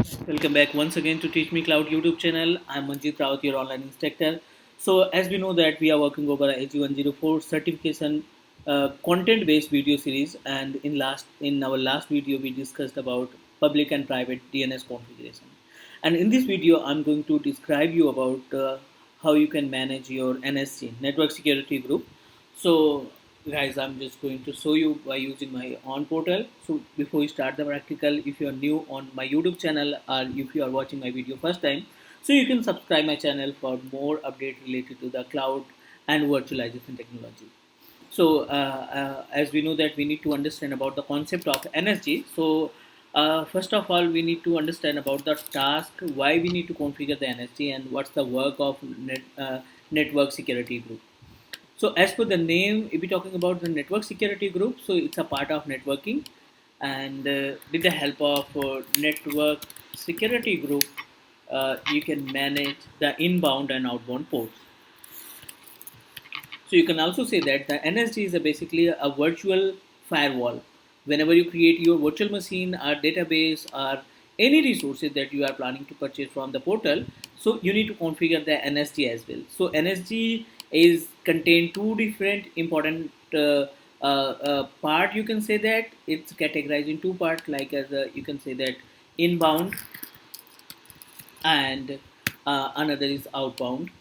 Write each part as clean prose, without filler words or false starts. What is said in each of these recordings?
Welcome back once again to Teach Me Cloud YouTube channel. I'm Manjeet Rawat, your online instructor. So as we know that we are working over a AG104 certification content-based video series, and in our last video we discussed about public and private DNS configuration. And in this video, I'm going to describe you about how you can manage your NSG network security group. So guys, I'm just going to show you by using my on portal. So before we start the practical, if you are new on my YouTube channel or if you are watching my video first time, so you can subscribe my channel for more update related to the cloud and virtualization technology. So as we know that we need to understand about the concept of NSG. So first of all, we need to understand about the task, why we need to configure the NSG, and what's the work of network security group. So as per the name, if we're talking about the network security group, so it's a part of networking, and with the help of network security group, you can manage the inbound and outbound ports. So you can also say that the NSG is basically a virtual firewall. Whenever you create your virtual machine or database or any resources that you are planning to purchase from the portal, so you need to configure the NSG as well. So NSG is contain two different important part. You can say that it's categorized in two parts, like as you can say that inbound and another is outbound.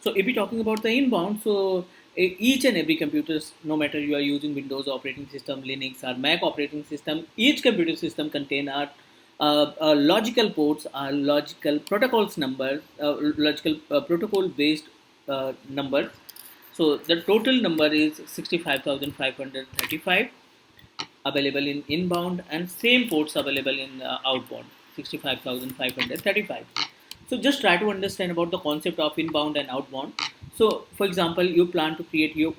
So if we're talking about the inbound, so each and every computers, no matter you are using Windows operating system, Linux or Mac operating system, each computer system contain our logical ports, are logical protocols numbers, logical protocol based numbers. So the total number is 65,535 available in inbound, and same ports available in outbound 65,535. So just try to understand about the concept of inbound and outbound. So for example, you plan to create your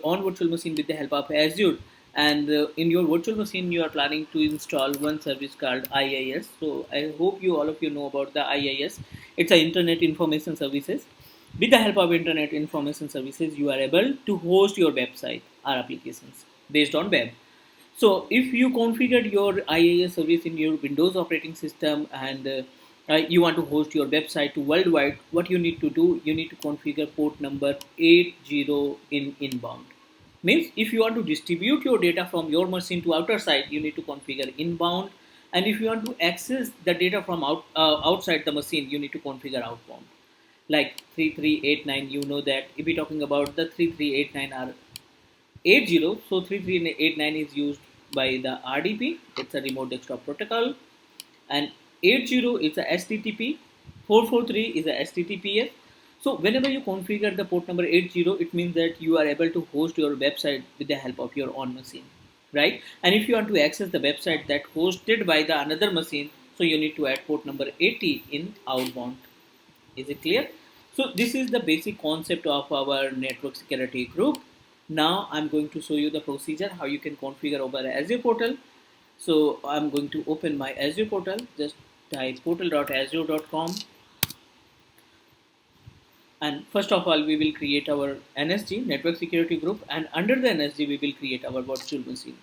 own virtual machine with the help of Azure, and in your virtual machine you are planning to install one service called IIS. So I hope you all of you know about the IIS. It's a Internet Information Services. With the help of Internet Information Services, you are able to host your website or applications based on web. So if you configured your IaaS service in your Windows operating system, and you want to host your website to worldwide, what you need to do, you need to configure port number 80 in inbound. Means if you want to distribute your data from your machine to outer site, you need to configure inbound. And if you want to access the data from outside the machine, you need to configure outbound. Like 3389, you know that if we're talking about the 3389 are 80. So 3389 is used by the RDP, it's a remote desktop protocol, and 80 is a STTP, 443 is a STTPS. So whenever you configure the port number 80, it means that you are able to host your website with the help of your own machine, right? And if you want to access the website that hosted by the another machine, so you need to add port number 80 in outbound. Is it clear? So this is the basic concept of our network security group. Now I'm going to show you the procedure how you can configure over Azure portal. So I'm going to open my Azure portal. Just type portal.azure.com, and first of all we will create our NSG network security group, and under the NSG we will create our virtual machine.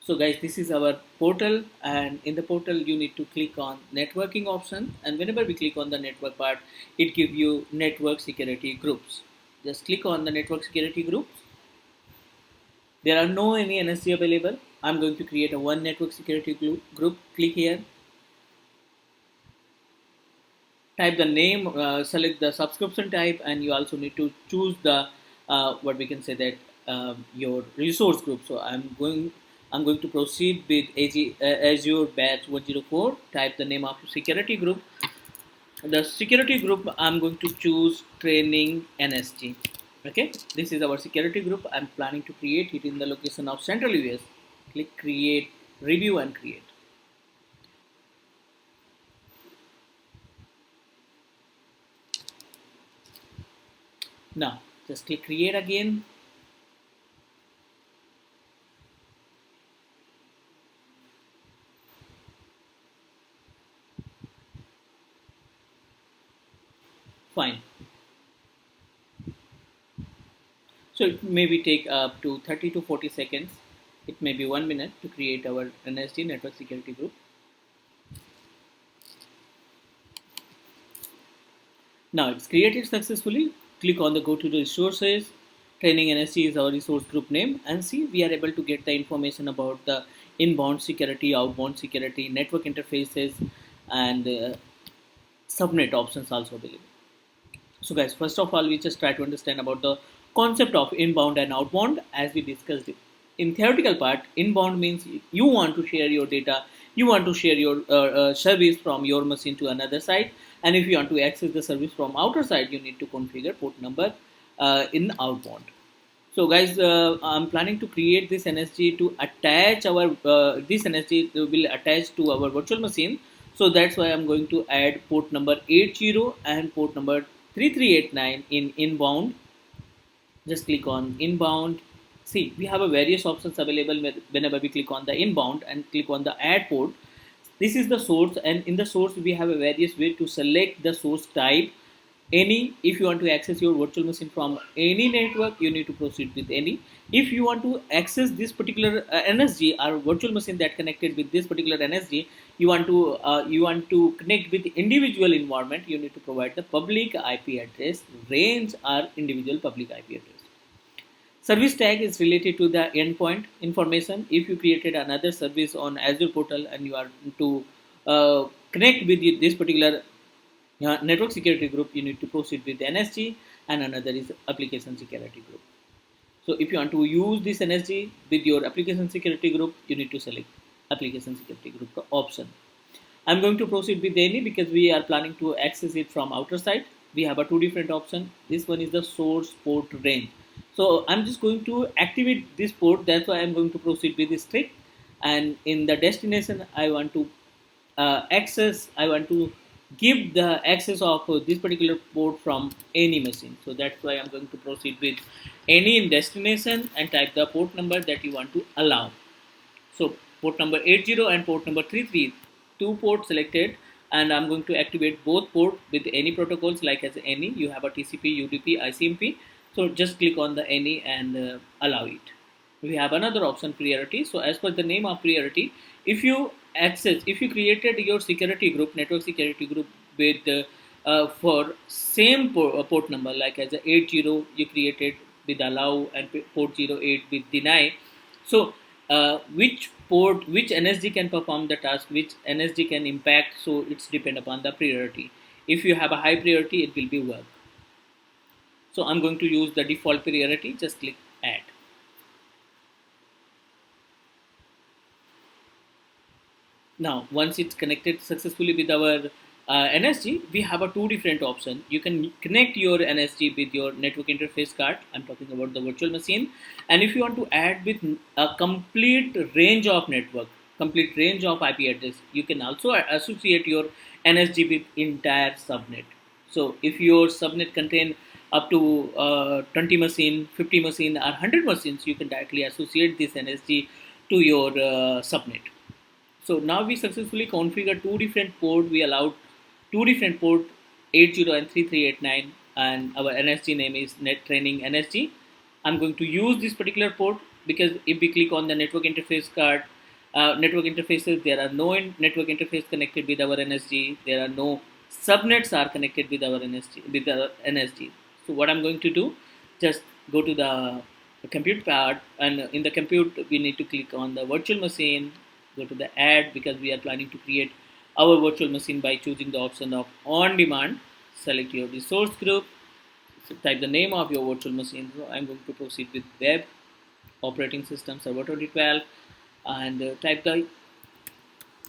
So guys, this is our portal, and in the portal you need to click on networking option, and whenever we click on the network part, it gives you network security groups. Just click on the network security groups. There are no any NSG available. I'm going to create a one network security group. Click here, type the name, select the subscription type, and you also need to choose the what we can say that your resource group. So I'm going to proceed with Azure batch 104. Type the name of security group. The security group, I'm going to choose training NSG. Okay, this is our security group. I'm planning to create it in the location of Central US. Click create, review, and create. Now just click create again. Fine. So it maybe take up to 30 to 40 seconds. It maybe 1 minute to create our NSG network security group. Now it's created successfully. Click on the go to the resources. Training NSG is our resource group name, and see we are able to get the information about the inbound security, outbound security, network interfaces, and subnet options also available. So guys, first of all, we just try to understand about the concept of inbound and outbound as we discussed it. In theoretical part, inbound means you want to share your data, you want to share your service from your machine to another side, and if you want to access the service from outer side, you need to configure port number in outbound. So guys, I'm planning to create this NSG to attach our this NSG will attach to our virtual machine. So that's why I'm going to add port number 80 and port number 3389 in inbound. Just click on inbound. See, we have a various options available whenever we click on the inbound and click on the add port. This is the source, and in the source we have a various way to select the source type. Any, if you want to access your virtual machine from any network, you need to proceed with any. If you want to access this particular NSG or virtual machine that connected with this particular NSG, you want to connect with individual environment, you need to provide the public IP address range or individual public IP address. Service tag is related to the endpoint information. If you created another service on Azure portal and you are to connect with this particular network security group, you need to proceed with NSG, and another is application security group. So if you want to use this NSG with your application security group, you need to select application security group option. I'm going to proceed with any because we are planning to access it from outer side. We have a two different option. This one is the source port range. So I'm just going to activate this port. That's why I'm going to proceed with this trick. And in the destination, I want to I want to give the access of this particular port from any machine. So that's why I'm going to proceed with any in destination and type the port number that you want to allow. So port number 80 and port number 33, two ports selected, and I'm going to activate both port with any protocols like as any. You have a TCP, UDP, ICMP. So just click on the any and allow it. We have another option, priority. So as per the name of priority, if you created your security group, network security group with for same port number like as a 80 you created with allow and port 08 with deny. So which NSG can perform the task, which NSG can impact, so it's depend upon the priority. If you have a high priority, it will be work. So I'm going to use the default priority. Just click add. Now once it's connected successfully with our NSG, we have a two different option. You can connect your NSG with your network interface card. I'm talking about the virtual machine. And if you want to add with a complete range of network, complete range of IP address, you can also associate your NSG with entire subnet. So if your subnet contain up to 20 machine, 50 machine or 100 machines, you can directly associate this NSG to your subnet. So now we successfully configure two different port. We allowed two different port 80 and 3389, and our NSG name is net training NSG. I'm going to use this particular port because if we click on the network interface card, network interfaces, there are no network interface connected with our NSG. There are no subnets are connected with our NSG. So what I'm going to do, just go to the compute part, and in the compute we need to click on the virtual machine. Go to the add because we are planning to create our virtual machine by choosing the option of on demand. Select your resource group, so type the name of your virtual machine. So I'm going to proceed with web operating system server 2012 and type the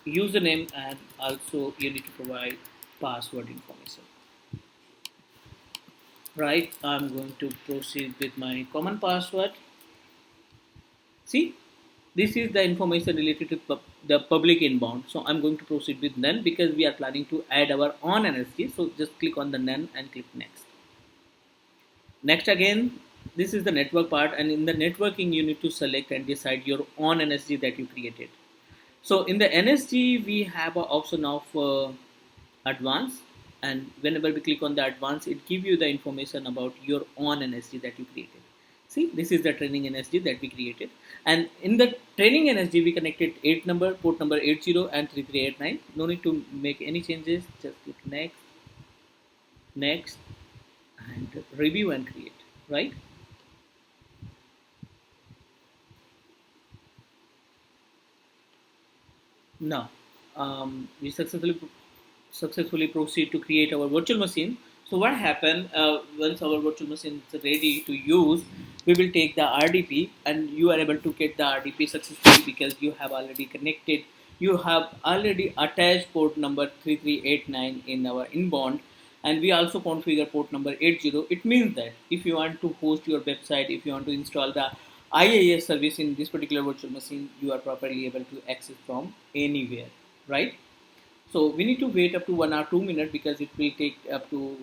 username, and also you need to provide password information. Right, I'm going to proceed with my common password. See, this is the information related to the public inbound. So I'm going to proceed with none because we are planning to add our on NSG. So just click on the none and click next. Next again, this is the network part, and in the networking you need to select and decide your on NSG that you created. So in the NSG we have an option of advanced, and whenever we click on the advanced, it gives you the information about your on NSG that you created. See, this is the training NSG that we created. And in the training NSG, we connected 8 number, port number 80 and 3389. No need to make any changes. Just click next, next, and review and create, right? Now, we successfully proceed to create our virtual machine. So what happened once our virtual machine is ready to use, we will take the RDP and you are able to get the RDP successfully because you have already connected, you have already attached port number 3389 in our inbound, and we also configure port number 80. It means that if you want to host your website, if you want to install the IaaS service in this particular virtual machine, you are properly able to access from anywhere, right? So we need to wait up to 1 or 2 minutes because it will take up to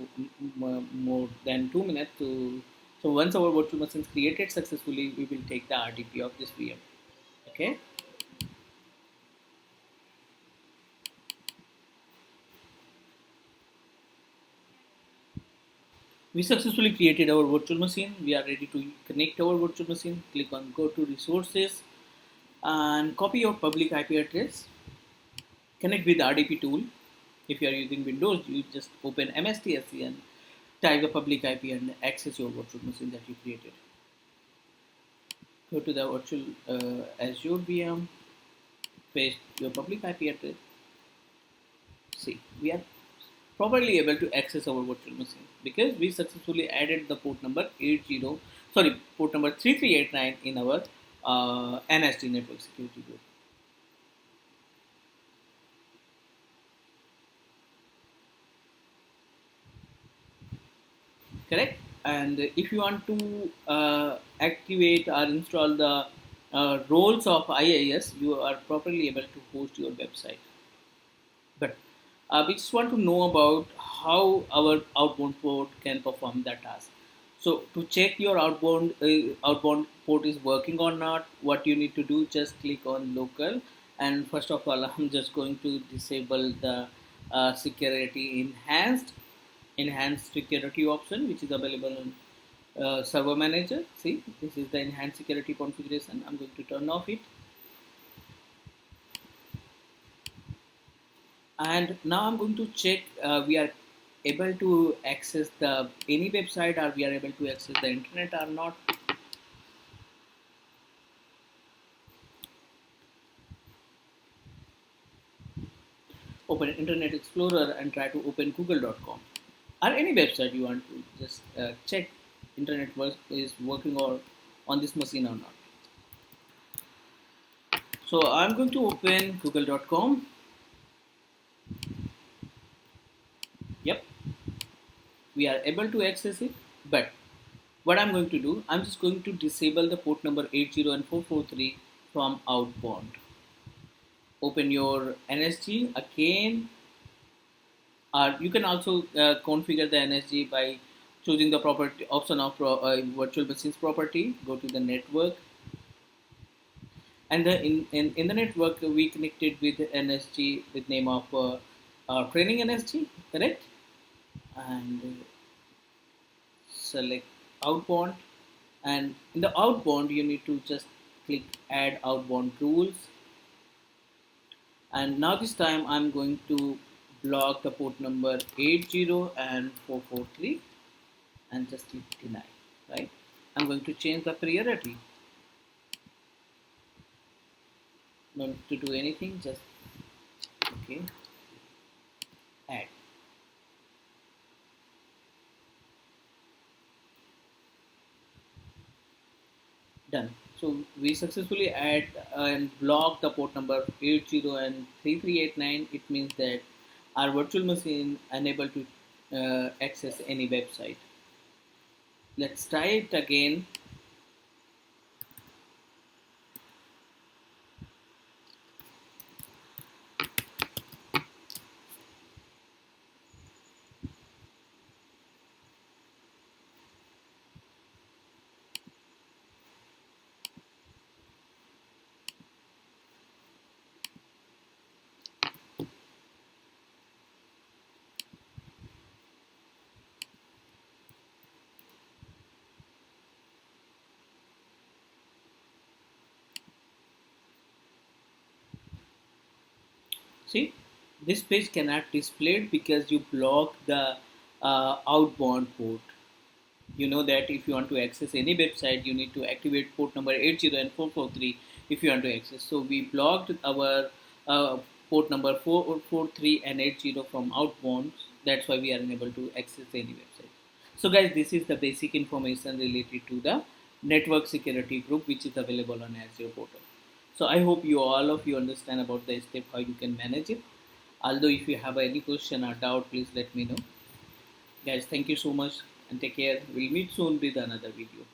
more than 2 minutes to. So once our virtual machine is created successfully, we will take the RTP of this VM. Okay. We successfully created our virtual machine. We are ready to connect our virtual machine. Click on go to resources and copy your public IP address. Connect with RDP tool. If you are using Windows, you just open MSTSC and type the public IP and access your virtual machine that you created. Go to the virtual Azure VM, paste your public IP address. See, we are properly able to access our virtual machine because we successfully added the port number 80, sorry, port number 3389 in our NST network security group. Correct. And if you want to activate or install the roles of IIS, you are properly able to host your website. But we just want to know about how our outbound port can perform that task. So to check your outbound port is working or not, what you need to do, just click on local. And first of all, I'm just going to disable the security enhanced security option, which is available in server manager. See, this is the enhanced security configuration. I'm going to turn off it. And now I'm going to check we are able to access the any website, or we are able to access the internet or not. Open Internet Explorer and try to open google.com or any website you want to just check internet is working or on this machine or not. So I'm going to open google.com. Yep, we are able to access it, but what I'm going to do, I'm just going to disable the port number 80 and 443 from outbound. Open your NSG again, or you can also configure the NSG by choosing the property option of virtual machines property. Go to the network, and in the network we connected with NSG with name of training NSG, correct? And select outbound, and in the outbound you need to just click add outbound rules. And now this time I'm going to block the port number 80 and 443 and just click deny, right? I'm going to change the priority. No need to do anything, just okay, add, done. So we successfully add and block the port number 80 and 3389. It means that our virtual machine unable to access any website. Let's try it again. See, this page cannot display it because you block the outbound port. You know that if you want to access any website, you need to activate port number 80 and 443 if you want to access. So we blocked our port number 443 and 80 from outbound. That's why we are unable to access any website. So guys, this is the basic information related to the network security group which is available on Azure portal. So I hope you all of you understand about the step how you can manage it. Although if you have any question or doubt, please let me know. Guys, thank you so much and take care. We'll meet soon with another video.